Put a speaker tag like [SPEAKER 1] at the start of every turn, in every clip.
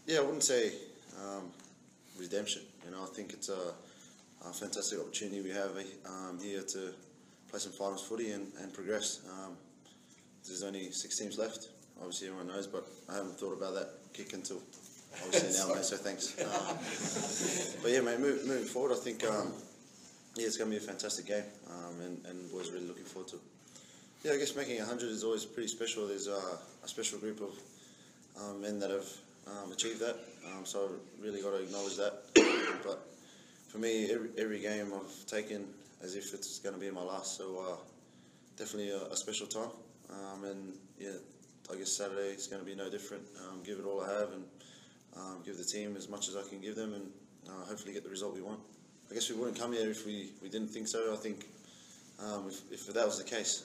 [SPEAKER 1] yeah, I wouldn't say redemption. I think it's a fantastic opportunity we have here to play some finals footy and progress. There's only 6 teams left. Obviously, everyone knows, but I haven't thought about that kick until obviously now, mate. So thanks. But yeah, mate, moving forward, I think yeah, it's going to be a fantastic game, and boys are really looking forward to it. Yeah, I guess making 100 is always pretty special. There's a special group of men that have achieved that, so I really got to acknowledge that. But for me, every game I've taken as if it's going to be my last, so definitely a special time. And yeah, I guess Saturday is going to be no different. Give it all I have and give the team as much as I can give them, and hopefully get the result we want. I guess we wouldn't come here if we didn't think so. I think if that was the case,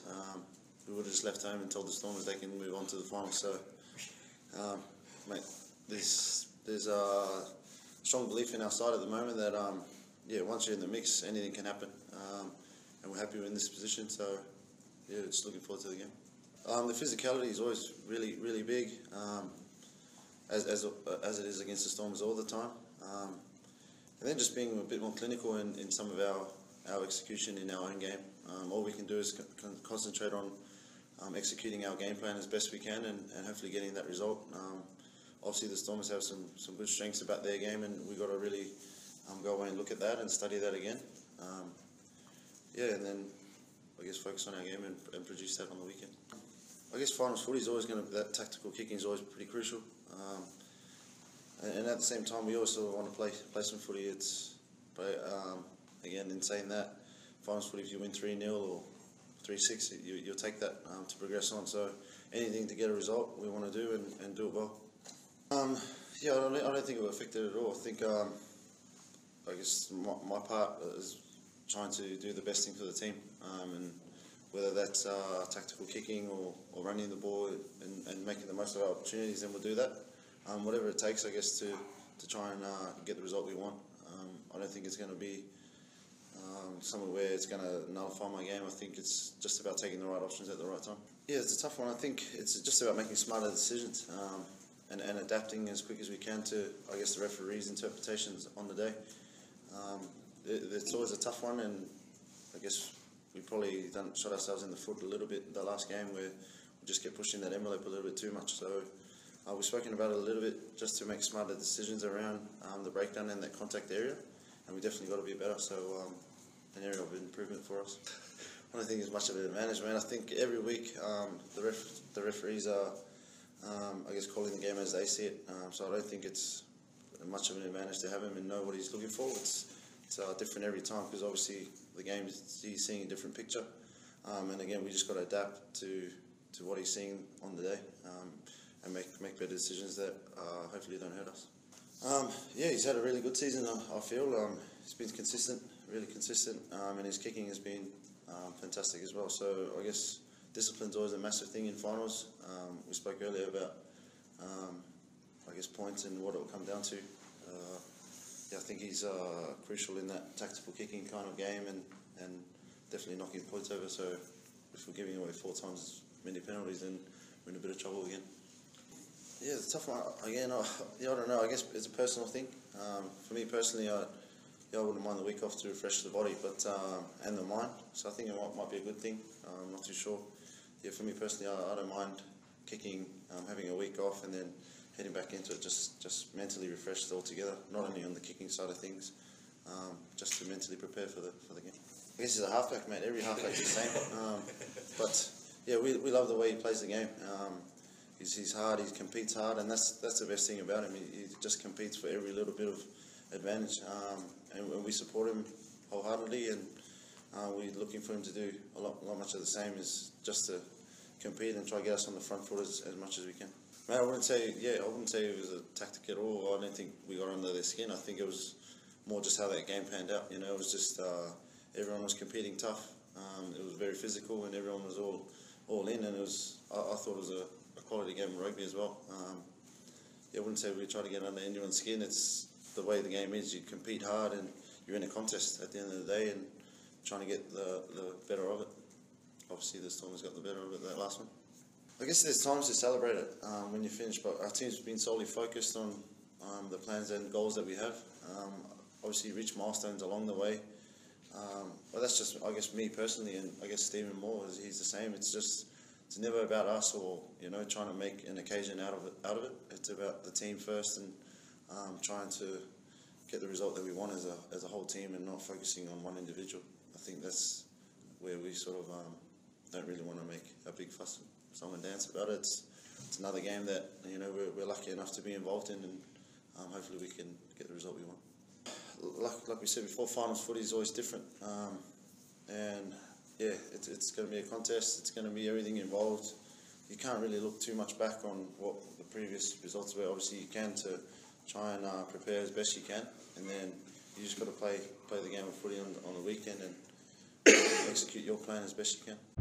[SPEAKER 1] we would have just left home and told the Stormers they can move on to the finals. So, mate, there's a strong belief in our side at the moment that yeah, once you're in the mix, anything can happen, and we're happy we're in this position. So, yeah, just looking forward to the game. The physicality is always really big, as it is against the Stormers all the time. And then just being a bit more clinical in some of our execution in our own game. All we can do is concentrate on executing our game plan as best we can and hopefully getting that result. Obviously the Stormers have some good strengths about their game, and we've got to really go away and look at that and study that again. Yeah, and then I guess focus on our game and produce that on the weekend. I guess finals footy is always going to, that tactical kicking is always pretty crucial. And at the same time, we also want to play some footy. But again, in saying that, finals footy, if you win 3-0 or 3-6, you'll take that to progress on. So anything to get a result, we want to do and do it well. Yeah, I don't think it will affect it at all. I think I guess my part is trying to do the best thing for the team, and whether that's tactical kicking or running the ball and making the most of our opportunities, then we'll do that. Whatever it takes, I guess, to try and get the result we want. I don't think it's going to be somewhere where it's going to nullify my game. I think it's just about taking the right options at the right time. Yeah, it's a tough one. I think it's just about making smarter decisions and adapting as quick as we can to, I guess, the referee's interpretations on the day. It's always a tough one, and I guess we probably shot ourselves in the foot a little bit in the last game where we just kept pushing that envelope a little bit too much. So we've spoken about it a little bit just to make smarter decisions around the breakdown in that contact area, and we definitely got to be better. So an area of improvement for us. I don't think there's much of an advantage, man. I think every week the referees are, I guess, calling the game as they see it. So I don't think it's much of an advantage to have him and know what he's looking for. It's different every time because obviously the game he's seeing a different picture, and again we just got to adapt to what he's seeing on the day, and make better decisions that hopefully don't hurt us. Yeah, he's had a really good season. I feel he's been consistent, really consistent, and his kicking has been fantastic as well. So I guess discipline's always a massive thing in finals. We spoke earlier about I guess points and what it will come down to. Yeah, I think he's crucial in that tactical kicking kind of game and definitely knocking points over. So if we're giving away 4 times as many penalties, then we're in a bit of trouble again. Yeah, it's a tough one. Again, I don't know. I guess it's a personal thing. For me personally, I wouldn't mind the week off to refresh the body, but and the mind. So I think it might be a good thing. I'm not too sure. Yeah, for me personally, I don't mind kicking, having a week off, and then heading back into it, just mentally refreshed altogether. Not only on the kicking side of things, just to mentally prepare for the game. I guess he's a halfback, mate. Every halfback's the same. But yeah, we love the way he plays the game. He's hard. He competes hard, and that's the best thing about him. He just competes for every little bit of advantage, and we support him wholeheartedly. And we're looking for him to do a lot much of the same, is just to compete and try to get us on the front foot as much as we can. Man, I wouldn't say it was a tactic at all. I don't think we got under their skin. I think it was more just how that game panned out. It was just everyone was competing tough. It was very physical, and everyone was all in. And it was, I thought it was a quality game of rugby as well. Yeah, I wouldn't say we try to get under anyone's skin. It's the way the game is. You compete hard, and you're in a contest at the end of the day, and trying to get the better of it. Obviously, the Stormers got the better of it that last one. I guess there's times to celebrate it when you finish, but our team's been solely focused on the plans and goals that we have. Obviously, reach milestones along the way. But that's just, I guess, me personally, and I guess Stephen Moore, he's the same. It's never about us or trying to make an occasion out of it. It's about the team first and trying to get the result that we want as a whole team and not focusing on one individual. I think that's where we sort of don't really want to make a big fuss, song and dance about it. It's another game that we're lucky enough to be involved in, and hopefully we can get the result we want. Like we said before, finals footy is always different, and yeah, it's going to be a contest. It's going to be everything involved. You can't really look too much back on what the previous results were. Obviously, you can to try and prepare as best you can, and then you just got to play the game of footy on the weekend and execute your plan as best you can.